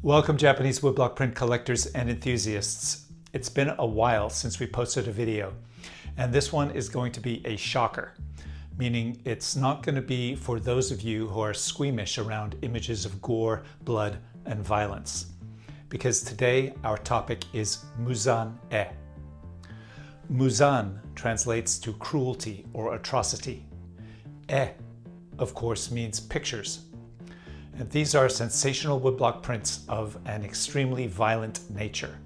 Welcome Japanese woodblock print collectors and enthusiasts. It's been a while since we posted a video, and this one is going to be a shocker, meaning it's not going to be for those of you who are squeamish around images of gore, blood, and violence. Because today our topic is Muzan-e. Muzan translates to cruelty or atrocity. E, of course, means pictures. And these are sensational woodblock prints of an extremely violent nature.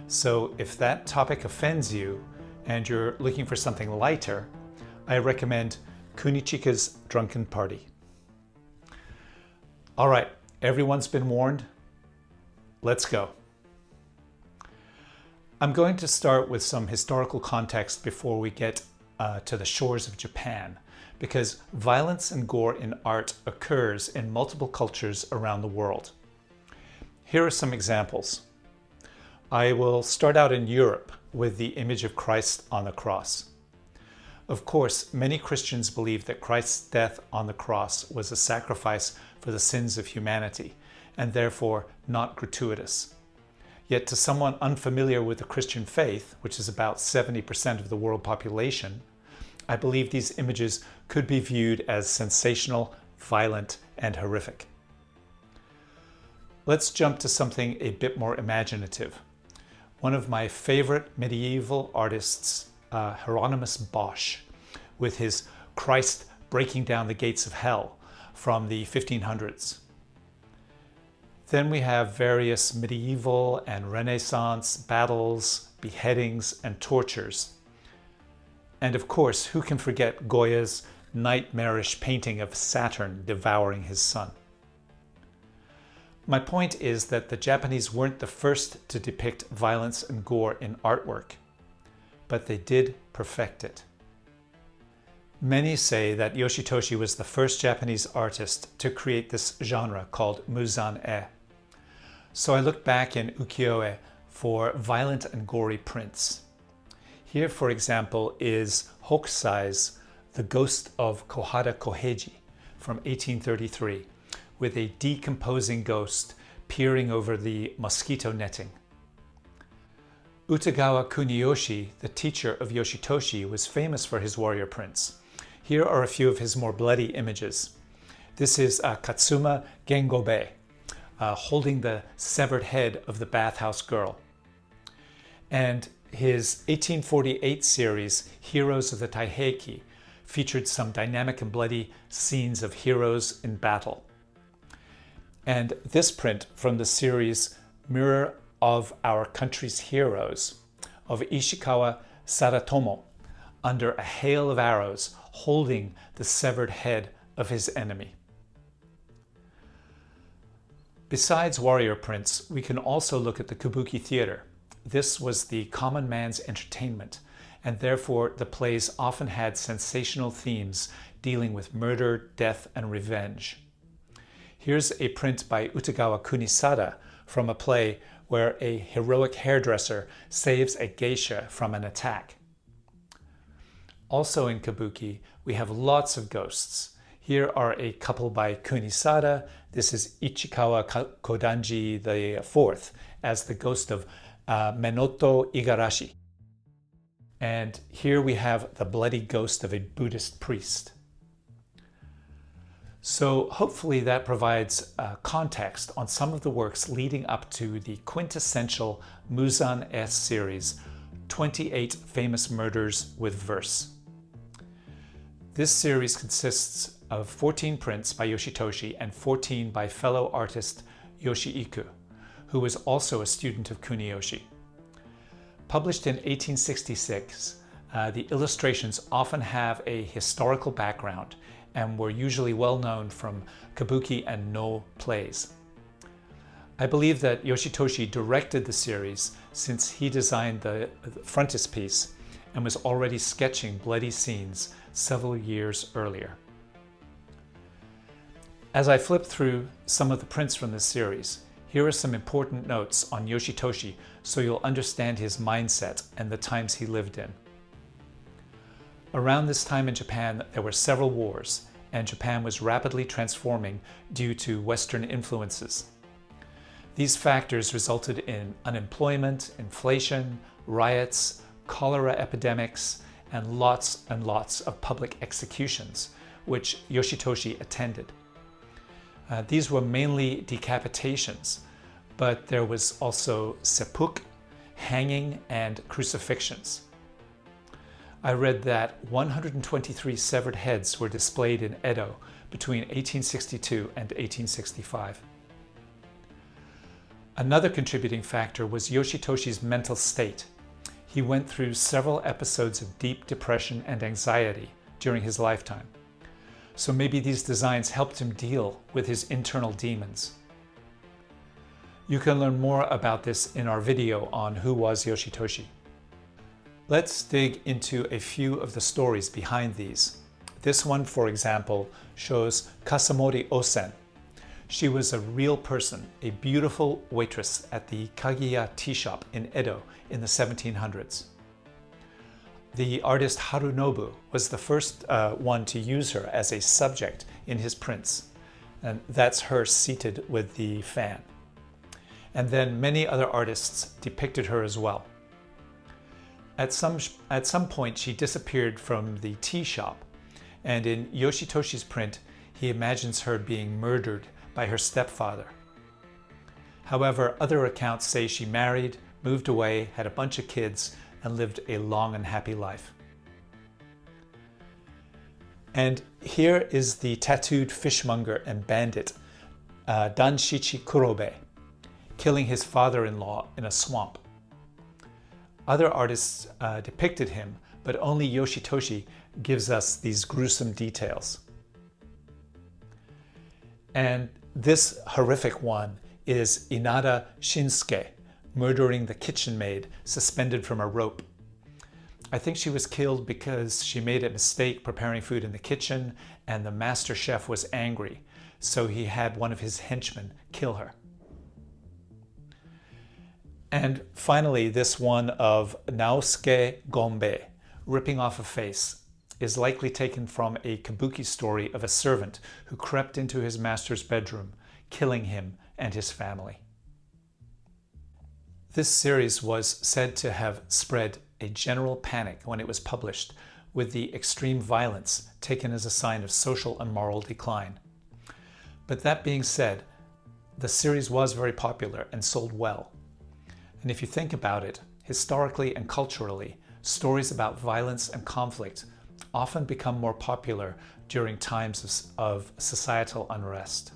So if that topic offends you and you're looking for something lighter, I recommend Kunichika's Drunken Party. All right, everyone's been warned. Let's go. I'm going to start with some historical context before we get to the shores of Japan, because violence and gore in art occurs in multiple cultures around the world. Here are some examples. I will start out in Europe with the image of Christ on the cross. Of course, many Christians believe that Christ's death on the cross was a sacrifice for the sins of humanity, and therefore not gratuitous. Yet to someone unfamiliar with the Christian faith, which is about 70% of the world population, I believe these images could be viewed as sensational, violent, and horrific. Let's jump to something a bit more imaginative. One of my favorite medieval artists, Hieronymus Bosch, with his Christ breaking down the gates of hell from the 1500s. Then we have various medieval and Renaissance battles, beheadings, and tortures. And of course, who can forget Goya's nightmarish painting of Saturn devouring his son? My point is that the Japanese weren't the first to depict violence and gore in artwork, but they did perfect it. Many say that Yoshitoshi was the first Japanese artist to create this genre called Muzan-e. So I looked back in ukiyo-e for violent and gory prints. Here, for example, is Hokusai's The Ghost of Kohara Koheiji from 1833, with a decomposing ghost peering over the mosquito netting. Utagawa Kuniyoshi, the teacher of Yoshitoshi, was famous for his warrior prints. Here are a few of his more bloody images. This is Katsuma Gengobe, holding the severed head of the bathhouse girl. And his 1848 series, Heroes of the Taiheki, featured some dynamic and bloody scenes of heroes in battle. And this print from the series Mirror of Our Country's Heroes of Ishikawa Saratomo, under a hail of arrows, holding the severed head of his enemy. Besides warrior prints, we can also look at the kabuki theater. This was the common man's entertainment, and therefore the plays often had sensational themes dealing with murder, death, and revenge. Here's a print by Utagawa Kunisada from a play where a heroic hairdresser saves a geisha from an attack. Also in kabuki, we have lots of ghosts. Here are a couple by Kunisada. This is Ichikawa Kodanji IV as the ghost of Menoto Igarashi. And here we have the bloody ghost of a Buddhist priest. So hopefully that provides context on some of the works leading up to the quintessential Muzan-e series, 28 Famous Murders with Verse. This series consists of 14 prints by Yoshitoshi and 14 by fellow artist Yoshiiku, who was also a student of Kuniyoshi. Published in 1866, the illustrations often have a historical background and were usually well known from kabuki and no plays. I believe that Yoshitoshi directed the series since he designed the frontispiece and was already sketching bloody scenes several years earlier. As I flip through some of the prints from this series, here are some important notes on Yoshitoshi so you'll understand his mindset and the times he lived in. Around this time in Japan, there were several wars, and Japan was rapidly transforming due to Western influences. These factors resulted in unemployment, inflation, riots, cholera epidemics, and lots of public executions, which Yoshitoshi attended. These were mainly decapitations, but there was also seppuku, hanging, and crucifixions. I read that 123 severed heads were displayed in Edo between 1862 and 1865. Another contributing factor was Yoshitoshi's mental state. He went through several episodes of deep depression and anxiety during his lifetime. So maybe these designs helped him deal with his internal demons. You can learn more about this in our video on Who Was Yoshitoshi. Let's dig into a few of the stories behind these. This one, for example, shows Kasamori Osen. She was a real person, a beautiful waitress at the Kagiya tea shop in Edo in the 1700s. The artist Harunobu was the first one to use her as a subject in his prints, and that's her seated with the fan. And then many other artists depicted her as well. At some point, she disappeared from the tea shop, and in Yoshitoshi's print, he imagines her being murdered by her stepfather. However, other accounts say she married, moved away, had a bunch of kids, and lived a long and happy life. And here is the tattooed fishmonger and bandit, Danshichi Kurobe, killing his father-in-law in a swamp. Other artists depicted him, but only Yoshitoshi gives us these gruesome details. And this horrific one is Inada Shinsuke, murdering the kitchen maid suspended from a rope. I think she was killed because she made a mistake preparing food in the kitchen and the master chef was angry, so he had one of his henchmen kill her. And finally, this one of Naosuke Gombe, ripping off a face, is likely taken from a kabuki story of a servant who crept into his master's bedroom, killing him and his family. This series was said to have spread a general panic when it was published, with the extreme violence taken as a sign of social and moral decline. But that being said, the series was very popular and sold well. And if you think about it, historically and culturally, stories about violence and conflict often become more popular during times of societal unrest.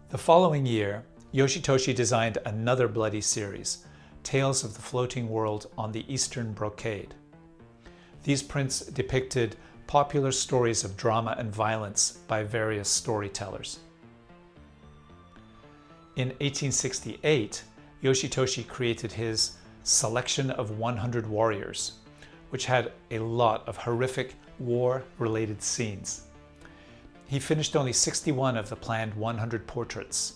The following year, Yoshitoshi designed another bloody series, Tales of the Floating World on the Eastern Brocade. These prints depicted popular stories of drama and violence by various storytellers. In 1868, Yoshitoshi created his Selection of 100 Warriors, which had a lot of horrific war-related scenes. He finished only 61 of the planned 100 portraits,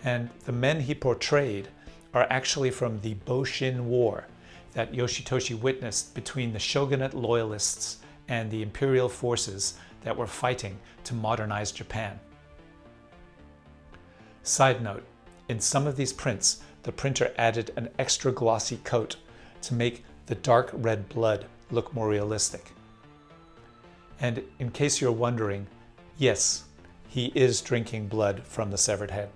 and the men he portrayed are actually from the Boshin War that Yoshitoshi witnessed between the shogunate loyalists and the imperial forces that were fighting to modernize Japan. Side note, in some of these prints, the printer added an extra glossy coat to make the dark red blood look more realistic. And in case you're wondering, yes, he is drinking blood from the severed head.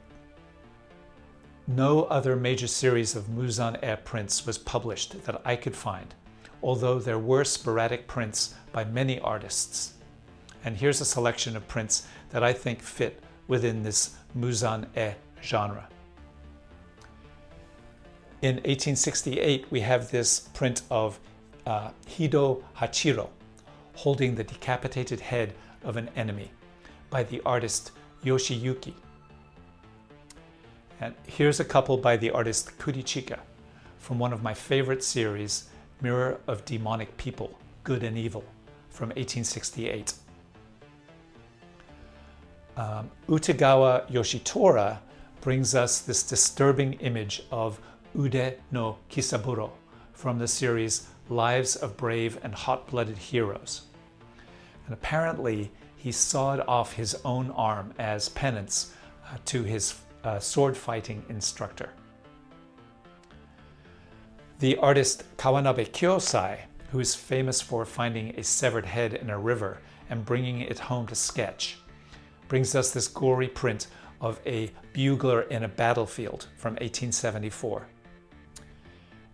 No other major series of Muzan-e prints was published that I could find, although there were sporadic prints by many artists. And here's a selection of prints that I think fit within this Muzan-e genre. In 1868, we have this print of Hido Hachiro holding the decapitated head of an enemy by the artist Yoshiyuki. And here's a couple by the artist Kurichika from one of my favorite series, Mirror of Demonic People, Good and Evil, from 1868. Utagawa Yoshitora brings us this disturbing image of Ude no Kisaburo from the series Lives of Brave and Hot-Blooded Heroes. And apparently he sawed off his own arm as penance to his sword fighting instructor. The artist Kawanabe Kyosai, who is famous for finding a severed head in a river and bringing it home to sketch, brings us this gory print of a bugler in a battlefield from 1874.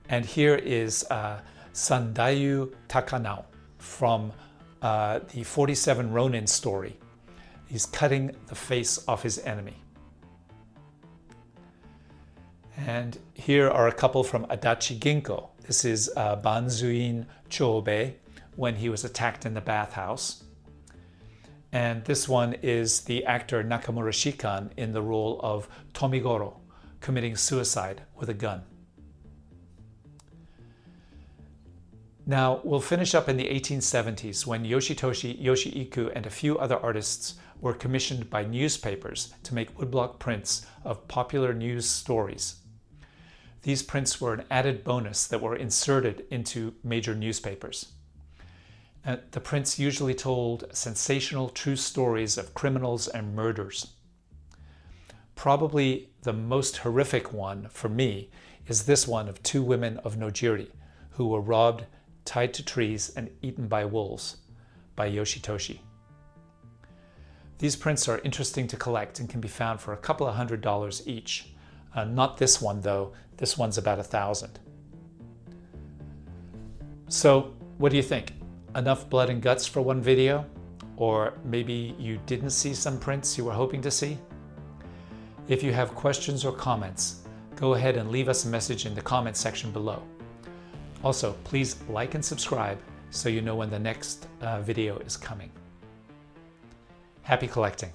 And here is Sandayu Takanao from the 47 Ronin story. He's cutting the face off his enemy. And here are a couple from Adachi Ginko. This is Banzuin Chobe when he was attacked in the bathhouse. And this one is the actor Nakamura Shikan in the role of Tomigoro, committing suicide with a gun. Now, we'll finish up in the 1870s when Yoshitoshi, Yoshiiku, and a few other artists were commissioned by newspapers to make woodblock prints of popular news stories. These prints were an added bonus that were inserted into major newspapers. The prints usually told sensational true stories of criminals and murders. Probably the most horrific one for me is this one of two women of Nojiri who were robbed, tied to trees, and eaten by wolves by Yoshitoshi. These prints are interesting to collect and can be found for a couple of $100 each. Not this one though, this one's about $1,000. So what do you think? Enough blood and guts for one video? Or maybe you didn't see some prints you were hoping to see? If you have questions or comments, go ahead and leave us a message in the comment section below. Also, please like and subscribe so you know when the next video is coming. Happy collecting!